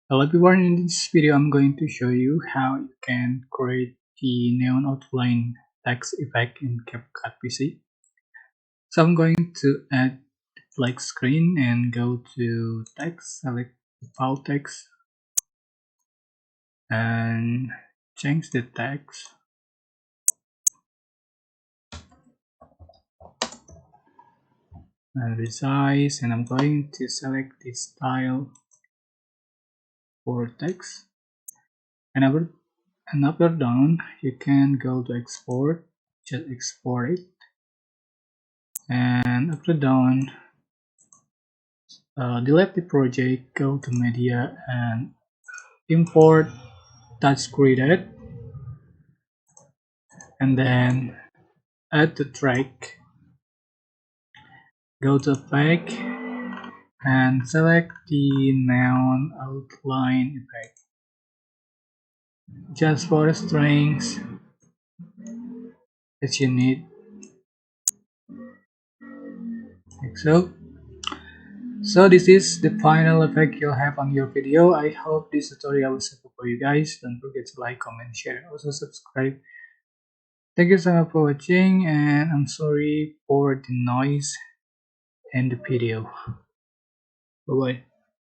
Hello everyone, in this video I'm going to show you how you can create the neon outline text effect in CapCut PC. So I'm going to add the black screen and go to text, select the file text and change the text and resize, and I'm going to select the style for text, and up or down you can go to export, just export it, and up or down delete the project, go to media and import touch created, and then add the track, go to effect and select the neon outline effect just for the strings that you need, like so this is the final effect you'll have on your video. I hope this tutorial was helpful for you guys. Don't forget to like, comment, share, and also subscribe. Thank you so much for watching, and I'm sorry for the noise in the video. Bye bye.